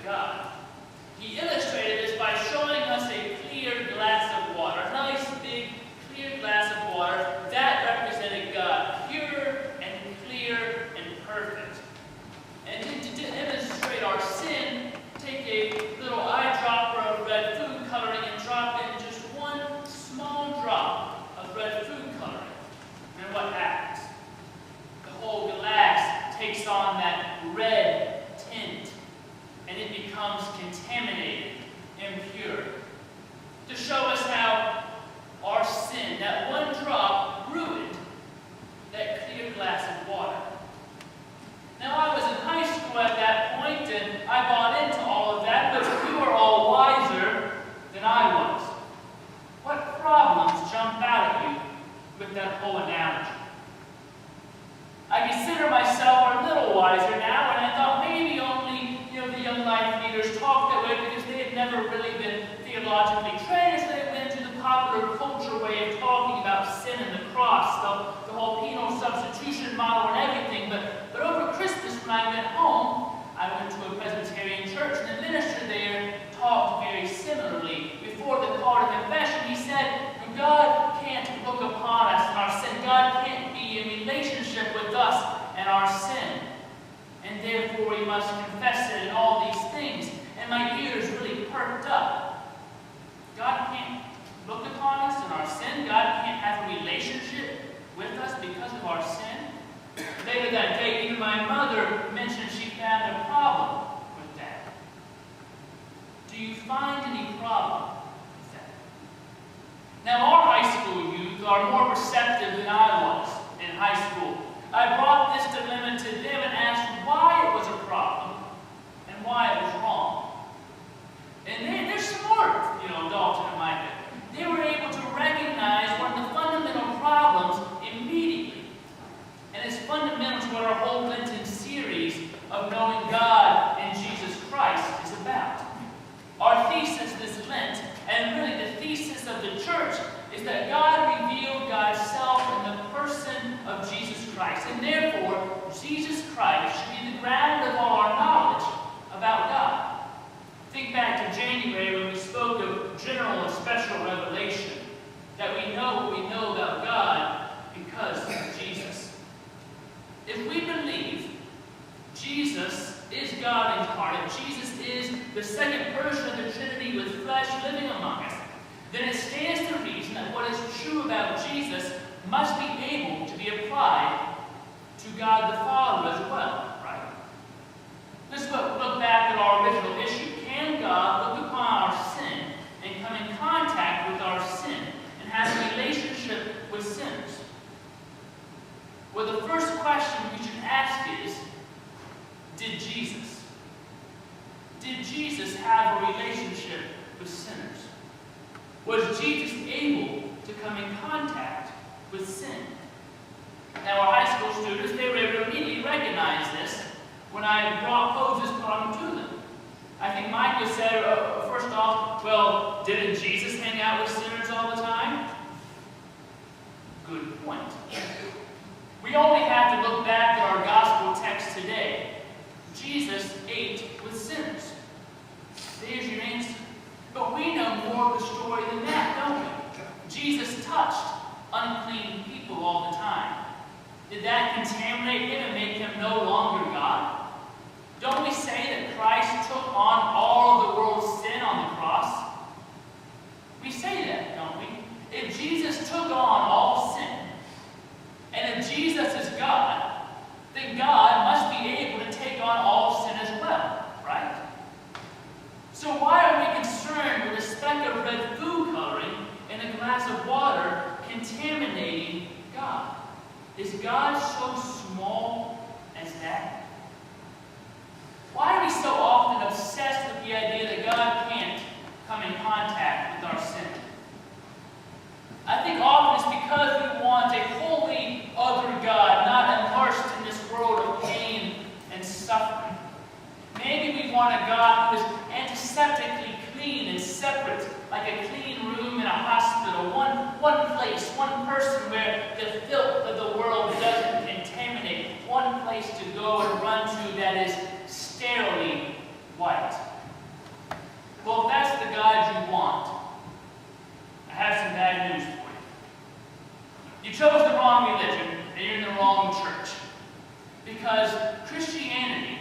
God. He illustrated this by showing us a clear glass of water, a nice big clear glass of water. That represented God, pure and clear and perfect. And to demonstrate our sin, take a little eyedropper of red food coloring and drop in just one small drop of red food coloring. And what happens? The whole glass takes on that red tint, and it becomes contaminated, impure. To show us how our sin, that one drop, ruined that clear glass of water. Now, I was in high school at that point, and I bought into all of that, but you are all wiser than I was. What problems jump out at you with that whole analogy? I consider myself a little wiser now, and I thought maybe only the young life leaders talk that way because they had never really been theologically trained, so they went into the popular culture way of talking about sin and the cross, the whole penal substitution model and everything. But over Christmas, when I went home, I went to a Presbyterian church, and the minister there talked very similarly. Before the call to confession, he said, God can't look upon us and our sin. God can't be in relationship with us and our sin. And therefore we must confess it and all these things. And my ears really perked up. God can't look upon us and our sin. God can't have a relationship with us because of our sin. Later that day, even my mother mentioned she found a problem with that. Do you find any problem with that? Now, our high school youth are more receptive than I was in high school. I brought this dilemma to them and asked why it was a problem and why it was wrong. And they're smart, Dalton and Micah. They were able to recognize one of the fundamental problems immediately. And it's fundamental to what our whole Lenten series of knowing God and Jesus Christ is about. Our thesis this Lent, and really the thesis of the church, is that God revealed God's self in the person of Jesus Christ. And therefore, Jesus Christ should be the ground of all our knowledge about God. Think back to January when we spoke of general and special revelation, that we know what we know about God because of Jesus. If we believe Jesus is God incarnate, Jesus is the second person of the Trinity with flesh living among us, then it stands to reason that what is true about Jesus must be able to be applied to God the Father as well, right? Let's look back at our original issue. Can God look upon our sin and come in contact with our sin and have a relationship with sinners? Well, the first question we should ask is, did Jesus have a relationship with sinners? Was Jesus able to come in contact with sin? Now, our high school students, they were able to immediately recognize this when I brought poses put on to them. I think Micah said, first off, well, didn't Jesus hang out with sinners all the time? Good point. We only have to look back at our gospel text today. Jesus ate with sinners. There's your answer. But we know more of the story than that, don't we? Jesus touched unclean people all the time. Did that contaminate him and make him no longer God? Don't we say that Christ took on all of the world's sin on the cross? We say that, don't we? If Jesus took on all sin, and if Jesus is God, then God must be able to take on all sin as well, right? So why are we concerned with a speck of red food coloring in a glass of water contaminating God? Is God so small as that? Why are we so often obsessed with the idea that God can't come in contact with our sin? I think often it's because we want a holy other God, not immersed in this world of pain and suffering. Maybe we want a God who is antiseptically clean and separate, like a clean room in a hospital, one place, one person where the filth of the world doesn't contaminate, one place to go and run to that is sterilely white. Well, if that's the God you want, I have some bad news for you. You chose the wrong religion, and you're in the wrong church. Because Christianity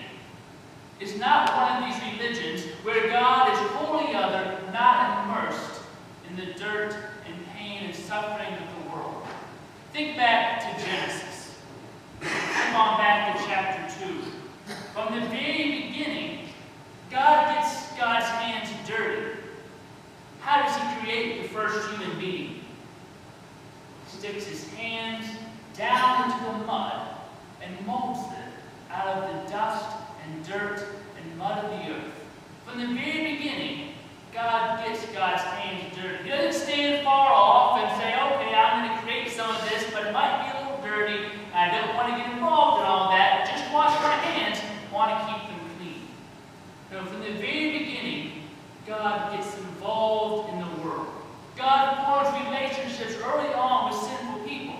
is not one of these religions where God is wholly other, not immersed in the dirt and pain and suffering of the world. Think back to Genesis. Come on back to chapter 2. From the very beginning, God gets God's hands dirty. How does he create the first human being? He sticks his hands down into the mud and molds it out of the dust and dirt and mud of the earth. From the very beginning, God gets God's hands dirty. He doesn't stand far off and say, okay, I'm going to create some of this, but it might be a little dirty. I don't want to get involved in all that. Just wash my hands. I want to keep them clean. No, from the very beginning, God gets involved in the world. God forms relationships early on with sinful people.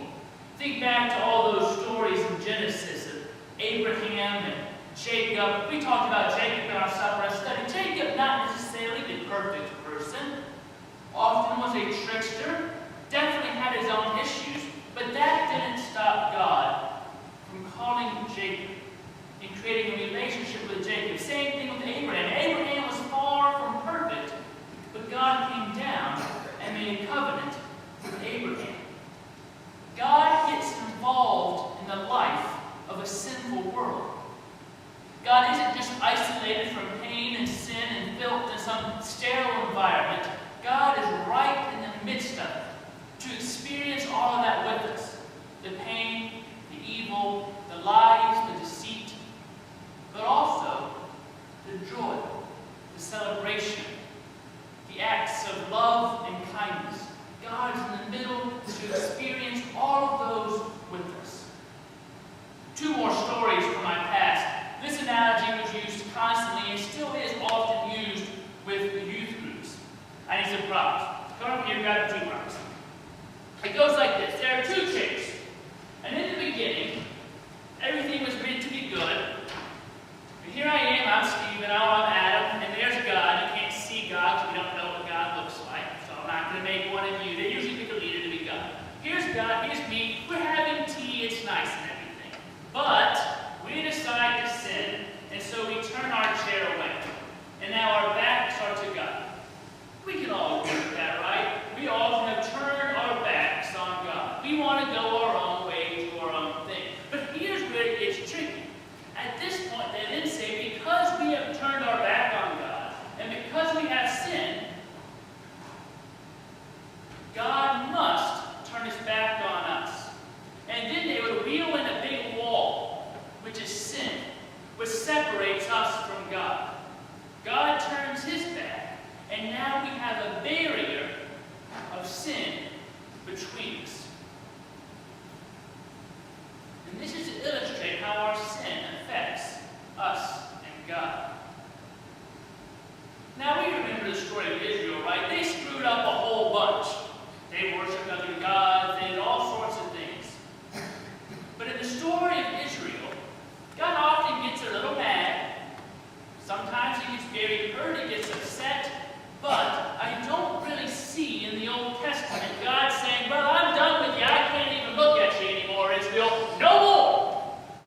Think back to all those stories in Genesis of Abraham and Jacob. We talked about Jacob in our supper study. Jacob, not necessarily the perfect person, often was a trickster, definitely had his own issues, but that didn't stop God from calling Jacob and creating a relationship with Jacob. Same thing with Abraham. Abraham was far from perfect, but God came down and made a covenant with Abraham. God gets involved in the life of a sinful world. God isn't just isolated from pain and sin and filth in some sterile environment. God is right in the midst of it to experience all of that with us. The pain, the evil, the lies, the deceit, but also the joy, the celebration, the acts of love and kindness. God is in the middle to experience all of those with us. Two more stories from my past. This analogy was used constantly and still is often used with youth groups. I need some props. Come up here, grab the 2 props. It goes like this. There are 2 chairs. And in the beginning, everything was meant to be good. But here I am, I'm Stephen, I'm Adam, and there's God. You can't see God because we don't know what God looks like. So I'm not going to make one of you. They usually pick a leader to be God. Here's God, here's me. We're having tea, it's nice and everything. But we decide to sin, and so we turn our chair away. And now our backs are to God. We can all agree with that, right? We all have turned our backs on God. We want to go our own way, do our own thing. But here's where it gets tricky. At this point, they then say, because we have turned our back on God, and because we have sinned, God must turn his back on us. And then they would wheel in a big wall, which is sin, which separates us from God. God turns his back, and now we have a barrier of sin between us. And this is to illustrate how our sin affects us and God. Now we remember the story of Israel, right? They screwed up a whole bunch. They worshiped other gods.